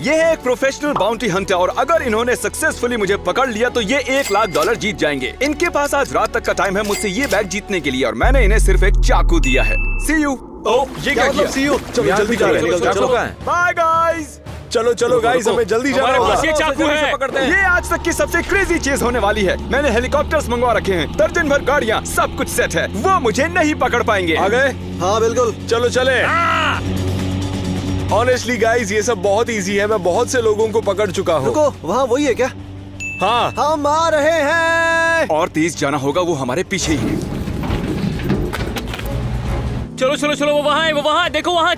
ये है एक प्रोफेशनल बाउंटी हंटर और अगर इन्होंने सक्सेसफुली मुझे पकड़ लिया तो ये $1,00,000 जीत जाएंगे। इनके पास आज रात तक का टाइम है मुझसे ये बैग जीतने के लिए और मैंने इन्हें सिर्फ एक चाकू दिया है। See you। ये क्या किया? सी यू। चलो जल्दी चलो। Bye guys. चलो गाइस, हमें जल्दी जाना होगा। ये चाकू है। पकड़ते हैं। ये आज तक की सबसे क्रेजी चीज होने वाली है। मैंने हेलीकॉप्टर्स मंगवा रखे हैं, दर्जन भर गाड़ियाँ, सब कुछ सेट है। वो मुझे नहीं पकड़ पाएंगे। आ गए? हाँ बिल्कुल। चलो चले। ऑनेस्टली गाइस, ये सब बहुत इजी है। मैं बहुत से लोगों को पकड़ चुका हूँ। रुको, वहाँ वही है क्या? हाँ, हम आ रहे हैं। और तेज जाना होगा, वो हमारे पीछे ही है। चलो वो वहाँ है, देखो वहाँ।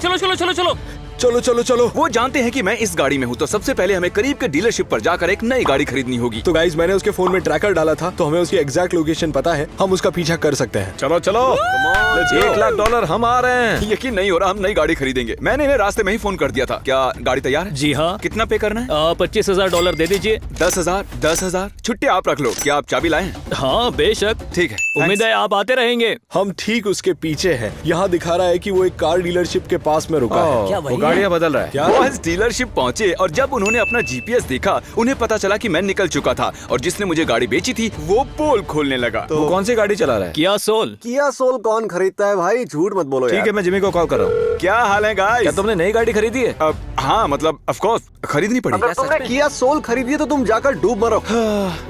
चलो। वो जानते हैं कि मैं इस गाड़ी में हूँ, तो सबसे पहले हमें करीब के डीलरशिप पर जाकर एक नई गाड़ी खरीदनी होगी। तो गाइस मैंने उसके फोन में ट्रैकर डाला था, तो हमें उसकी एग्जैक्ट लोकेशन पता है। हम उसका पीछा कर सकते हैं। चलो $1,00,000 हम आ रहे हैं। यकीन नहीं हो रहा, हम नई गाड़ी खरीदेंगे। मैंने इन्हें रास्ते में ही फोन कर दिया था। क्या गाड़ी तैयार है? जी हाँ। कितना पे करना है? $25,000 दे दीजिए। 10,000। छुट्टी आप रख लो। क्या आप चाबी लाए हैं? हाँ बेशक। ठीक है, उम्मीद है आप आते रहेंगे। हम ठीक उसके पीछे हैं। यहाँ दिखा रहा है कि वो एक कार डीलरशिप के पास में रुका है। क्या वो गाड़ियाँ बदल रहा है क्या? वो इस डीलरशिप पहुंचे और जब उन्होंने अपना जीपीएस देखा, उन्हें पता चला कि मैं निकल चुका था और जिसने मुझे गाड़ी बेची थी वो पोल खोलने लगा। वो कौन सी गाड़ी चला रहा है? किया सोल। किया सोल कौन खरीदता है भाई? झूठ मत बोलो ठीक यार। है, मैं जिमी को कॉल कर रहा हूँ। क्या हाल है गाइस? क्या तुमने नई गाड़ी खरीदी है? हाँ, मतलब ऑफ कोर्स खरीदनी अगर पड़ेगी। तुमने किया सोल खरीदी है तो तुम जाकर डूब मरो।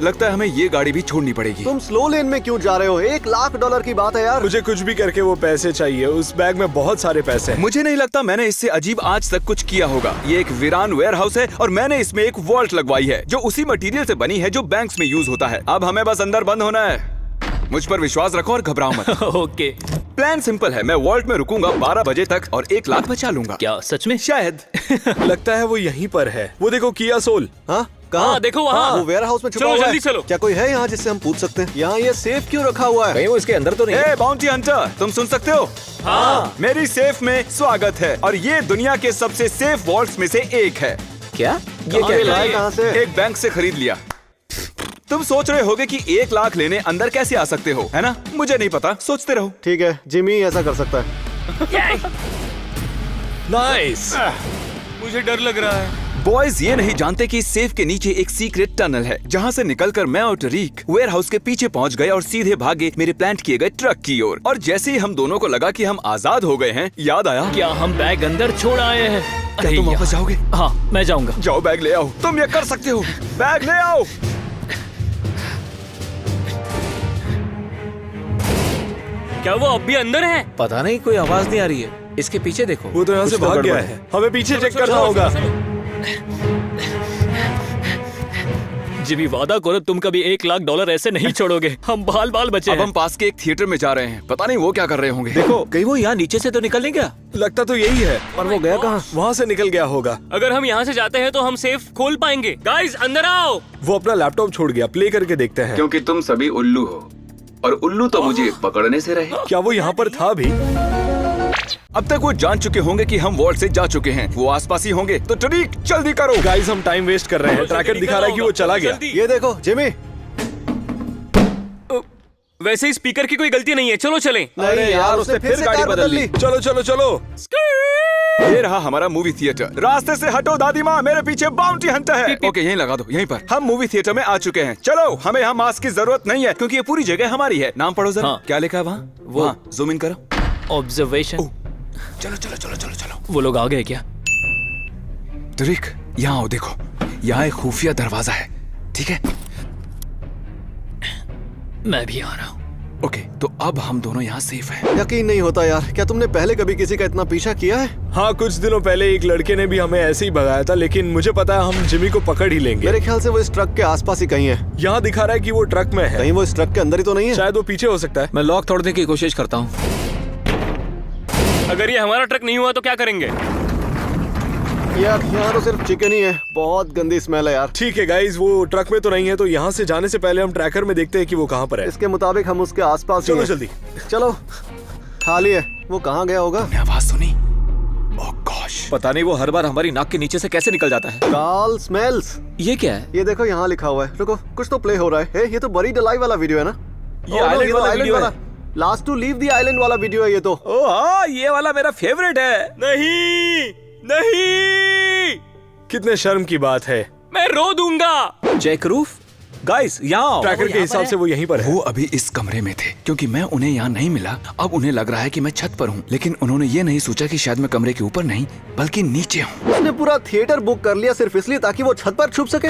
लगता है हमें ये गाड़ी भी छोड़नी पड़ेगी। तुम स्लो लेन में क्यों जा रहे हो? $1,00,000 की बात है यार। मुझे कुछ भी करके वो पैसे चाहिए। उस बैग में बहुत सारे पैसे हैं। मुझे नहीं लगता मैंने इससे अजीब आज तक कुछ किया होगा। ये एक वीरान वेयर हाउस है और मैंने इसमें एक वॉल्ट लगवाई है जो उसी मटेरियल से बनी है जो बैंक्स में यूज होता है। अब हमें बस अंदर बंद होना है। मुझ पर विश्वास रखो और घबराओ मत। ओके। प्लान सिंपल है, मैं वॉल्ट में रुकूंगा 12 बजे तक और $1,00,000 बचा लूंगा। क्या सच में? शायद। लगता है वो यहीं पर है। वो देखो किया सोल। हाँ कहाँ? देखो वहाँ। वो वेयर हाउस में छुपा चलो, हुआ है। जल्दी चलो। क्या कोई है यहाँ जिससे हम पूछ सकते हैं? यहाँ ये सेफ क्यों रखा हुआ है? कहीं वो इसके अंदर तो नहीं है? ए बाउंटी हंटर, तुम सुन सकते हो? हाँ। मेरी सेफ में स्वागत है और ये दुनिया के सबसे सेफ वॉल्ट्स में से एक है। क्या? ये क्या लाए कहाँ से? एक बैंक से खरीद लिया। तुम सोच रहे होगे कि $1,00,000 लेने अंदर कैसे आ सकते हो, है ना? मुझे नहीं पता, सोचते रहो। ठीक है, जिमी ऐसा कर सकता है। नाइस। मुझे डर लग रहा है। बॉयज ये नहीं जानते कि इस सेफ के नीचे एक सीक्रेट टनल है जहाँ से निकलकर मैं और टरीक वेयर हाउस के पीछे पहुँच गए और सीधे भागे मेरे प्लांट किए गए ट्रक की ओर। और जैसे ही हम दोनों को लगा कि हम आजाद हो गए हैं, याद आया क्या हम बैग अंदर छोड़ आए हैं? क्या तुम वापस जाओगे? हाँ मैं जाऊंगा। जाओ बैग ले आओ। तुम ये कर सकते हो, बैग ले आओ। क्या वो अब भी अंदर है? पता नहीं, कोई आवाज नहीं आ रही है। इसके पीछे देखो। वो तो यहाँ से कुछ तो भाग गया गड़बड़ है। हमें पीछे चेक करना होगा। जिमी वादा करो तुम कभी $1,00,000 ऐसे नहीं छोड़ोगे। हम बाल बचे अब हैं। हम पास के एक थिएटर में जा रहे हैं, पता नहीं वो क्या कर रहे होंगे। देखो, कहीं वो यहाँ नीचे से तो निकल नहीं गया? लगता तो यही है। और वो गया कहाँ? वहाँ से निकल गया होगा। अगर हम यहाँ से जाते हैं तो हम सेफ खोल पाएंगे। गाइस अंदर आओ। वो अपना लैपटॉप छोड़ गया। प्ले करके देखते हैं। क्योंकि तुम सभी उल्लू हो और उल्लू तो मुझे पकड़ने से रहे। क्या वो यहाँ पर था भी? अब तक वो जान चुके होंगे कि हम वॉल्ट से जा चुके हैं। वो आसपास ही होंगे, तो टरीक जल्दी करो। गाइस हम टाइम वेस्ट कर रहे हैं। ट्रैकर दिखा रहा है कि वो चला गया। ये देखो जिमी। वैसे ही स्पीकर की कोई गलती नहीं है, चलो चलें। नहीं यार, उसने फिर से कार बदल ली। चलो चलो चलो। ये रहा हमारा मूवी थिएटर। रास्ते से हटो दादी माँ, मेरे पीछे बाउंटी हंटर है। ओके यहीं लगा दो, यहीं पर। हम मूवी थिएटर में आ चुके हैं। चलो, हमें यहाँ मास्क की जरूरत नहीं है क्योंकि ये पूरी जगह हमारी है। नाम पढ़ो जरा। हाँ। क्या लिखा है वहाँ? वो जूम इन करो। ऑब्जर्वेशन। चलो चलो चलो चलो चलो। वो लोग आ गए क्या? टरीक यहाँ आओ, देखो यहाँ एक खुफिया दरवाजा है, ठीक है? मैं भी आ रहा हूँ। ओके, तो अब हम दोनों यहाँ सेफ हैं। यकीन नहीं होता यार, क्या तुमने पहले कभी किसी का इतना पीछा किया है? हाँ, कुछ दिनों पहले एक लड़के ने भी हमें ऐसे ही भगाया था, लेकिन मुझे पता है हम जिमी को पकड़ ही लेंगे। मेरे ख्याल से वो इस ट्रक के आसपास ही कहीं है। यहाँ दिखा रहा है कि वो ट्रक में है। कहीं वो इस ट्रक के अंदर ही तो नहीं है? शायद वो पीछे हो सकता है। मैं लॉक तोड़ने की कोशिश करता हूँ। अगर ये हमारा ट्रक नहीं हुआ तो क्या करेंगे? यार यहाँ तो सिर्फ चिकन ही है। बहुत गंदी स्मेल है यार। ठीक है गाइस, वो ट्रक में तो नहीं है, तो यहाँ से जाने से पहले हम ट्रैकर में देखते हैं कि वो कहाँ पर है। इसके मुताबिक हम उसके आसपास ही चलो हैं। जल्दी। चलो, खाली है। वो कहाँ गया होगा? तुमने आवाज सुनी? ओह गॉश, पता नहीं वो हर बार हमारी नाक के नीचे से कैसे निकल जाता है। Carl smells. ये क्या है? ये देखो यहाँ लिखा हुआ है। रुको, कुछ तो प्ले हो रहा है। ये तो बरी डलाई वाला वीडियो है ना? ये आइलैंड वाला वीडियो है। Last to leave the island वाला वीडियो है ये तो। ओह हाँ, ये वाला मेरा फेवरेट है। नहीं नहीं। कितने शर्म की बात है। मैं रो दूंगा। चेक रूफ गाइस, यहाँ ट्रैकर के हिसाब से वो यहीं पर है। वो अभी इस कमरे में थे क्योंकि मैं उन्हें यहाँ नहीं मिला। अब उन्हें लग रहा है कि मैं छत पर हूँ, लेकिन उन्होंने ये नहीं सोचा कि शायद मैं कमरे के ऊपर नहीं बल्कि नीचे हूँ। उसने पूरा थिएटर बुक कर लिया सिर्फ इसलिए ताकि वो छत पर छुप सके।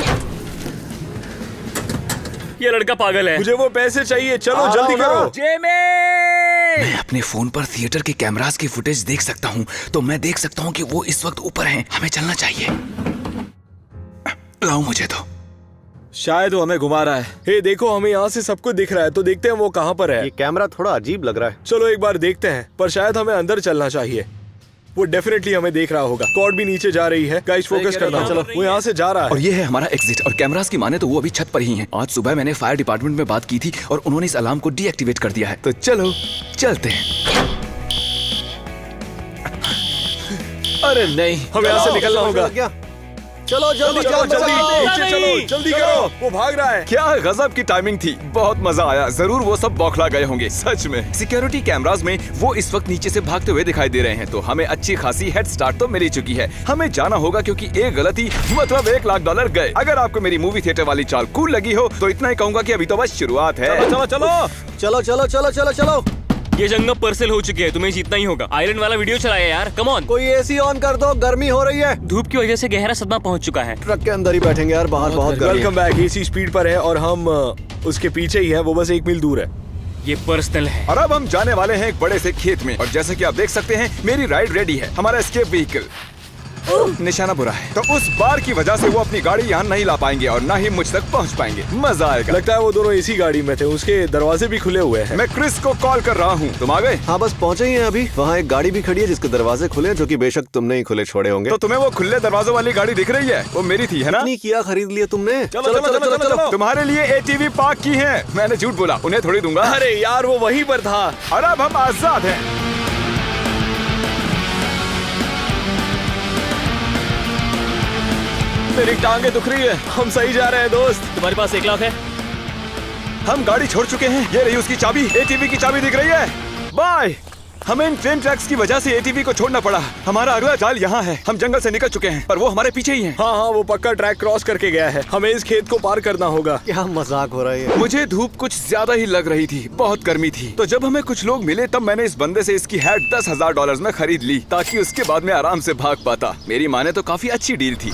ये लड़का पागल है। मुझे वो पैसे चाहिए, चलो जल्दी करो। मैं अपने फोन पर थिएटर के कैमरास की फुटेज देख सकता हूँ, तो मैं देख सकता हूँ कि वो इस वक्त ऊपर हैं। हमें चलना चाहिए। लाओ मुझे तो। शायद वो हमें घुमा रहा है। हे देखो, हमें यहाँ से सब कुछ दिख रहा है, तो देखते हैं वो कहाँ पर है। ये कैमरा थोड़ा अजीब लग रहा है। चलो एक बार देखते हैं, पर शायद हमें अंदर चलना चाहिए। वो डेफिनेटली हमें देख रहा होगा। कॉर्ड भी नीचे जा रही है। गाइस फोकस करना, चलो। वो यहाँ से जा रहा और है। ये है हमारा एग्जिट। और कैमरास की माने तो वो अभी छत पर ही हैं। आज सुबह मैंने फायर डिपार्टमेंट में बात की थी और उन्होंने इस अलार्म को डीएक्टिवेट कर दिया है। तो चलो चलते हैं। अरे नहीं, हमें यहाँ से निकलना होगा। क्या? चलो जल्दी चलो जल्दी जल्दी, नीचे चलो, जल्दी करो। वो भाग रहा है। क्या गजब की टाइमिंग थी। बहुत मजा आया। जरूर वो सब बौखला गए होंगे सच में। सिक्योरिटी कैमरास में वो इस वक्त नीचे से भागते हुए दिखाई दे रहे हैं, तो हमें अच्छी खासी हेड स्टार्ट तो मिल ही चुकी है। हमें जाना होगा क्योंकि एक गलती मतलब $1,00,000 गए। अगर आपको मेरी मूवी थिएटर वाली चाल कूल लगी हो तो इतना ही कहूंगा कि अभी तो बस शुरुआत है। चलो चलो चलो चलो चलो चलो चलो। ये जंग अब परसेल हो चुकी है, तुम्हें जीतना ही होगा। आयरन वाला वीडियो चलाया यार, कम ऑन। कोई एसी ऑन कर दो, गर्मी हो रही है। धूप की वजह से गहरा सदमा पहुंच चुका है। ट्रक के अंदर ही बैठेंगे यार, बाहर बहुत गर्मी है। Welcome back. एसी स्पीड पर है और हम उसके पीछे ही है। वो बस 1 मील दूर है। ये पर्सनल है। और अब हम जाने वाले हैं एक बड़े से खेत में। और जैसे कि आप देख सकते हैं मेरी राइड रेडी है। हमारा एस्केप व्हीकल। निशाना बुरा है, तो उस बार की वजह से वो अपनी गाड़ी यहाँ नहीं ला पाएंगे और ना ही मुझ तक पहुँच पाएंगे। मजा आएगा। लगता है वो दोनों इसी गाड़ी में थे। उसके दरवाजे भी खुले हुए हैं। मैं क्रिस को कॉल कर रहा हूँ। तुम आ गए? हाँ बस पहुंचे ही हैं अभी। वहाँ एक गाड़ी भी खड़ी है जिसके दरवाजे खुले हैं, जो कि बेशक तुमने ही खुले छोड़े होंगे। तो तुम्हें वो खुले दरवाजों वाली गाड़ी दिख रही है? वो मेरी थी, है ना? नहीं किया, खरीद लिया तुमने। चलो, चलो, चलो, चलो। तुम्हारे लिए एटीवी पार्क की है। मैंने झूठ बोला, उन्हें थोड़ी दूंगा। अरे यार, वो वहीं पर था। और अब हम आजाद हैं। मेरी टांगे दुख रही है। हम सही जा रहे हैं दोस्त। तुम्हारे पास 1 लाख है? हम गाड़ी छोड़ चुके हैं। ये रही उसकी चाबी। एटीवी की चाबी दिख रही है। बाय। हमें इन ट्रेन ट्रैक्स की वजह से एटीवी को छोड़ना पड़ा। हमारा अगला जाल यहाँ है। हम जंगल से निकल चुके हैं, पर वो हमारे पीछे ही हैं। हाँ हाँ, वो पक्का ट्रैक क्रॉस करके गया है। हमें इस खेत को पार करना होगा। क्या मजाक हो रहा है। मुझे धूप कुछ ज्यादा ही लग रही थी। बहुत गर्मी थी। तो जब हमें कुछ लोग मिले तब मैंने इस बंदे से इसकी हैट $10,000 में खरीद ली, ताकि उसके बाद में आराम से भाग पाता। मेरी माने तो काफी अच्छी डील थी।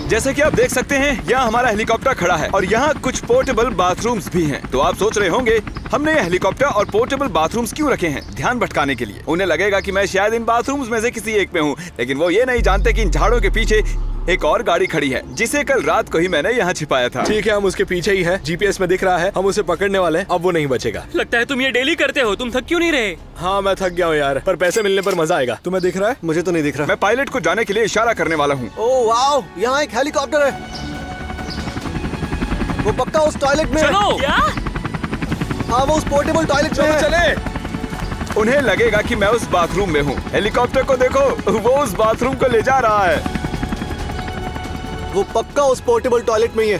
जैसे कि आप देख सकते हैं यहाँ हमारा हेलीकॉप्टर खड़ा है और यहाँ कुछ पोर्टेबल बाथरूम्स भी हैं। तो आप सोच रहे होंगे हमने ये हेलीकॉप्टर और पोर्टेबल बाथरूम्स क्यों रखे हैं? ध्यान भटकाने के लिए। उन्हें लगेगा कि मैं शायद इन बाथरूम्स में से किसी एक में हूँ, लेकिन वो ये नहीं जानते कि इन झाड़ों के पीछे एक और गाड़ी खड़ी है जिसे कल रात को ही मैंने यहाँ छिपाया था। ठीक है, हम उसके पीछे ही हैं। जीपीएस में दिख रहा है। हम उसे पकड़ने वाले हैं। अब वो नहीं बचेगा। लगता है तुम ये डेली करते हो। तुम थक क्यों नहीं रहे? हाँ, मैं थक गया हूँ यार, पर पैसे मिलने पर मजा आएगा। तुम्हें दिख रहा है? मुझे तो नहीं दिख रहा। मैं पायलट को जाने के लिए इशारा करने वाला हूँ। ओह वाओ, यहाँ एक हेलीकॉप्टर है। वो पक्का उस टॉयलेट में है। चलो। क्या? हाँ, वो उस पोर्टेबल टॉयलेट में है। चले। उन्हें लगेगा कि मैं उस बाथरूम में हूँ। हेलीकॉप्टर को देखो, वो उस बाथरूम को ले जा रहा है। वो पक्का उस पोर्टेबल टॉयलेट में ही है।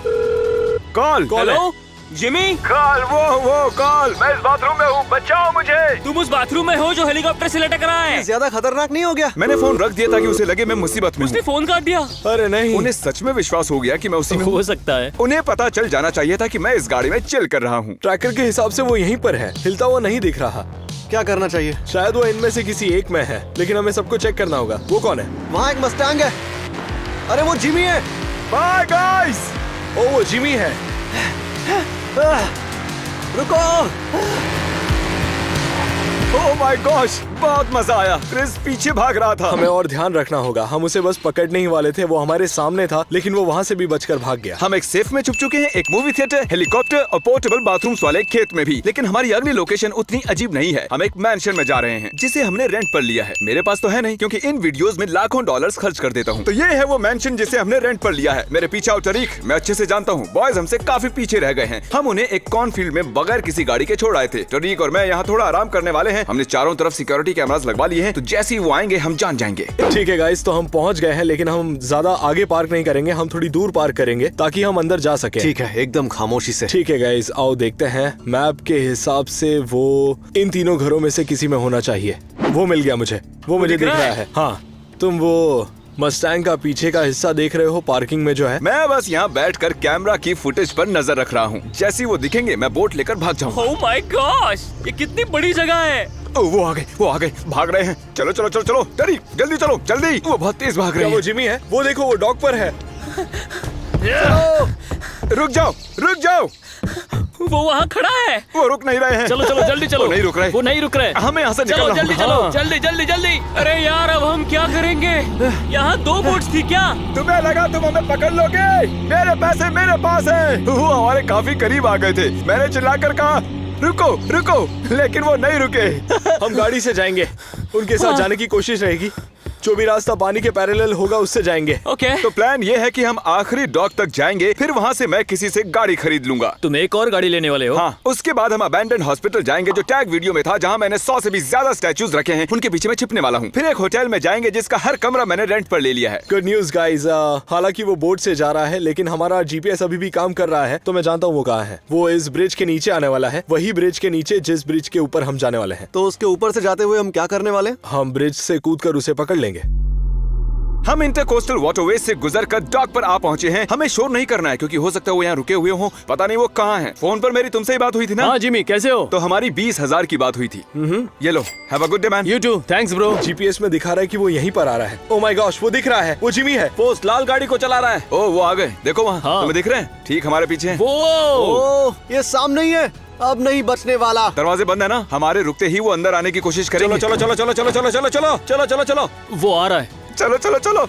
कॉल। Hello Jimmy, call. वो कॉल। मैं इस बाथरूम में हूँ, बचाओ मुझे। तुम उस बाथरूम में हो जो हेलीकॉप्टर से लटक रहा है। ज्यादा खतरनाक नहीं हो गया? मैंने फोन रख दिया ताकि उसे लगे मैं मुसीबत में उसने हूँ। फोन काट दिया। अरे नहीं। उन्हें सच में विश्वास हो गया कि मैं उसी में हूँ। हो सकता है। उन्हें पता चल जाना चाहिए था कि मैं इस गाड़ी में चिल कर रहा हूँ। ट्रैकर के हिसाब से वो यहीं पर है। हिलता हुआ नहीं दिख रहा। क्या करना चाहिए? शायद वो इनमें से किसी एक में है, लेकिन हमें सबको चेक करना होगा। वो कौन है? वहाँ एक मस्टैंग है। अरे वो जिमी है। Bye guys. ओ, वो जिमी है। रुको। ओह माय गॉश, बहुत मजा आया। क्रिस पीछे भाग रहा था। हमें और ध्यान रखना होगा। हम उसे बस पकड़ने ही वाले थे। वो हमारे सामने था, लेकिन वो वहाँ से भी बचकर भाग गया। हम एक सेफ में छुप चुके हैं, एक मूवी थिएटर, हेलीकॉप्टर और पोर्टेबल बाथरूम्स वाले खेत में भी। लेकिन हमारी अगली लोकेशन उतनी अजीब नहीं है। हम एक मैंशन में जा रहे हैं जिसे हमने रेंट पर लिया है। मेरे पास तो है नहीं, क्योंकि इन वीडियोस में लाखों डॉलर्स खर्च कर देता हूँ। तो ये है वो मैंशन जिसे हमने रेंट पर लिया है। मेरे पीछे आओ टरीक, मैं अच्छे से जानता हूँ बॉयज हमसे काफी पीछे रह गए हैं। हम उन्हें एक कॉर्नफील्ड में बगैर किसी गाड़ी के छोड़ आए थे। टरीक और मैं यहाँ थोड़ा आराम करने वाले हैं। हमने चारों तरफ सिक्योरिटी कैमरास लगवा लिए हैं, तो जैसे ही वो आएंगे हम जान जाएंगे। ठीक है गाइस, तो हम पहुंच गए हैं, लेकिन हम ज्यादा आगे पार्क नहीं करेंगे। हम थोड़ी दूर पार्क करेंगे ताकि हम अंदर जा सके। ठीक है, एकदम खामोशी से। ठीक है गाइस, आओ देखते हैं। मैप के हिसाब से वो इन तीनों घरों में से किसी में होना चाहिए। वो मिल गया मुझे। वो मुझे दिख रहा है। हाँ, तुम वो मस्टैंग का पीछे का हिस्सा देख रहे हो पार्किंग में जो है? मैं बस यहाँ बैठकर कैमरा की फुटेज पर नजर रख रहा हूँ। जैसे ही वो दिखेंगे मैं बोट लेकर भाग जाऊंगा। ओह माय गॉश, ये कितनी बड़ी जगह है। वो आ गए, भाग रहे हैं। चलो चलो चलो चलो, डरी जल्दी चलो जल्दी। वो बहुत तेज भाग क्या रहे वो हैं। जिमी है? वो देखो, वो डॉक पर है। रुक जाओ। वो वहाँ खड़ा है। वो रुक नहीं रहे हैं। चलो चलो जल्दी चलो। वो नहीं रुक रहे। वो नहीं रुक रहे। हमें यहाँ से चलो निकलना जल्दी होगा। चलो, हाँ। जल्दी जल्दी जल्दी। अरे यार, अब हम क्या करेंगे? यहाँ 2 बोट्स थी क्या? तुम्हें लगा तुम हमें पकड़ लोगे? मेरे पैसे मेरे पास है। वो हमारे काफी करीब आ गए थे। मैंने चिल्लाकर कहा रुको, लेकिन वो नहीं रुके। हम गाड़ी से जाएंगे, उनके साथ जाने की कोशिश रहेगी। जो भी रास्ता पानी के पैरेलल होगा उससे जाएंगे। ओके। तो प्लान ये है कि हम आखिरी डॉक तक जाएंगे, फिर वहाँ से मैं किसी से गाड़ी खरीद लूंगा। तुम एक और गाड़ी लेने वाले हो? हाँ, उसके बाद हम अबैंडन हॉस्पिटल जाएंगे जो टैग वीडियो में था, जहाँ मैंने 100 से भी ज्यादा स्टैचूज रखे हैं। उनके पीछे मैं छिपने वाला हूँ। फिर एक होटल में जाएंगे जिसका हर कमरा मैंने रेंट पर ले लिया है। गुड न्यूज गाइस, हालांकि वो बोट से जा रहा है लेकिन हमारा जीपीएस अभी भी काम कर रहा है, तो मैं जानता हूँ वो कहाँ है। वो इस ब्रिज के नीचे आने वाला है, वही ब्रिज के नीचे जिस ब्रिज के ऊपर हम जाने वाले हैं। तो उसके ऊपर से जाते हुए हम क्या करने वाले? हम ब्रिज से कूदकर उसे पकड़ लेंगे। हम इंटरकोस्टल वाटरवे से गुजरकर डॉक पर आ पहुंचे हैं। हमें शोर नहीं करना है क्योंकि हो सकता है वो यहाँ रुके हुए हों। पता नहीं वो कहाँ हैं। फोन पर मेरी तुमसे ही बात हुई थी ना? हाँ जिमी, कैसे हो? तो हमारी 20,000 की बात हुई थी। ये लो, have a good day man. You too, thanks bro. GPS में दिखा रहा है कि वो यहीं पर आ रहा है। ओह माय गॉश, वो दिख रहा है, वो जिमी है। वो उस लाल गाड़ी को चला रहा है। ओ वो आ गए, देखो वहाँ। हाँ। तुम्हें दिख रहे हैं? ठीक हमारे पीछे हैं। वो ओह, ये सामने ही है, अब नहीं बचने वाला। दरवाजे बंद है ना? हमारे रुकते ही वो अंदर आने की कोशिश करेंगे। चलो चलो चलो चलो चलो चलो चलो चलो चलो चलो। वो आ रहा है। चलो चलो चलो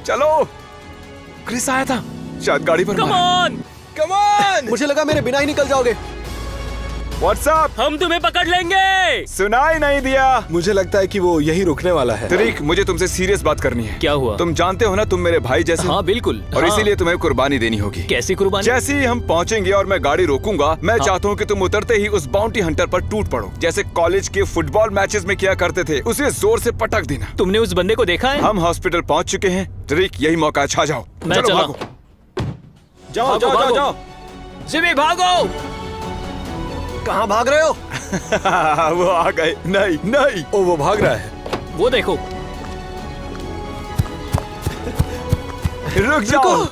चलो। क्रिस आया था, शायद गाड़ी पर कम मारा। On, come on. मुझे लगा मेरे बिना ही निकल जाओगे। व्हाट्सअप, हम तुम्हें पकड़ लेंगे। सुनाई नहीं दिया। मुझे लगता है कि वो यहीं रुकने वाला है। तरीक, मुझे तुमसे सीरियस बात करनी है। क्या हुआ? तुम जानते हो ना, तुम मेरे भाई जैसे। हाँ बिल्कुल। और हाँ। इसीलिए तुम्हें कुर्बानी देनी होगी। कैसी कुर्बानी? जैसे ही हम पहुंचेंगे और मैं गाड़ी रोकूंगा, मैं चाहता हूँ कि तुम उतरते ही उस बाउंटी हंटर पर टूट पड़ो, जैसे कॉलेज के फुटबॉल मैचेस में किया करते थे। उसे जोर से पटक देना। तुमने उस बंदे को देखा है? हम हॉस्पिटल पहुंच चुके हैं। तरीक, यही मौका है, छा जाओ। मैं चलो चला। भागो। जाओ भागो, जाओ जाओ भागो। जाओ। जिमी भागो। कहाँ भाग रहे हो? वो आ गए। नहीं नहीं, ओ वो भाग रहा है। वो देखो। रुक जाओ।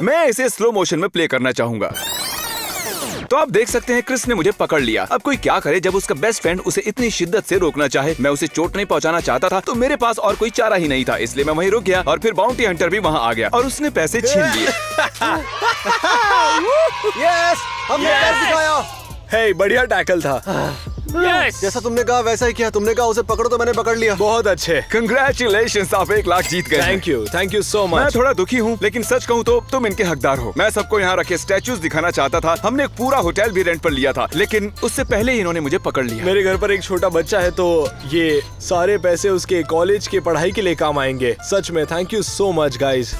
मैं इसे स्लो मोशन में प्ले करना चाहूंगा। तो आप देख सकते हैं क्रिस ने मुझे पकड़ लिया। अब कोई क्या करे जब उसका बेस्ट फ्रेंड उसे इतनी शिद्दत से रोकना चाहे। मैं उसे चोट नहीं पहुंचाना चाहता था, तो मेरे पास और कोई चारा ही नहीं था, इसलिए मैं वहीं रुक गया। और फिर बाउंटी हंटर भी वहां आ गया और उसने पैसे छीन लिए। यस, हमने कर दिखाया। हे, बढ़िया टैकल था। यस। जैसा तुमने कहा वैसा ही किया। तुमने कहा उसे पकड़ो तो मैंने पकड़ लिया। बहुत अच्छे। कंग्रेचुलेशन, आप 1 लाख जीत गए। थैंक यू सो मैं मच। थोड़ा दुखी हूँ, लेकिन सच कहूँ तो तुम इनके हकदार हो। मैं सबको यहाँ रखे स्टैचूज दिखाना चाहता था। हमने एक पूरा होटल भी रेंट पर लिया था, लेकिन उससे पहले ही इन्होंने मुझे पकड़ लिया। मेरे घर पर एक छोटा बच्चा है, तो ये सारे पैसे उसके कॉलेज के पढ़ाई के लिए काम आएंगे। सच में thank you so much guys.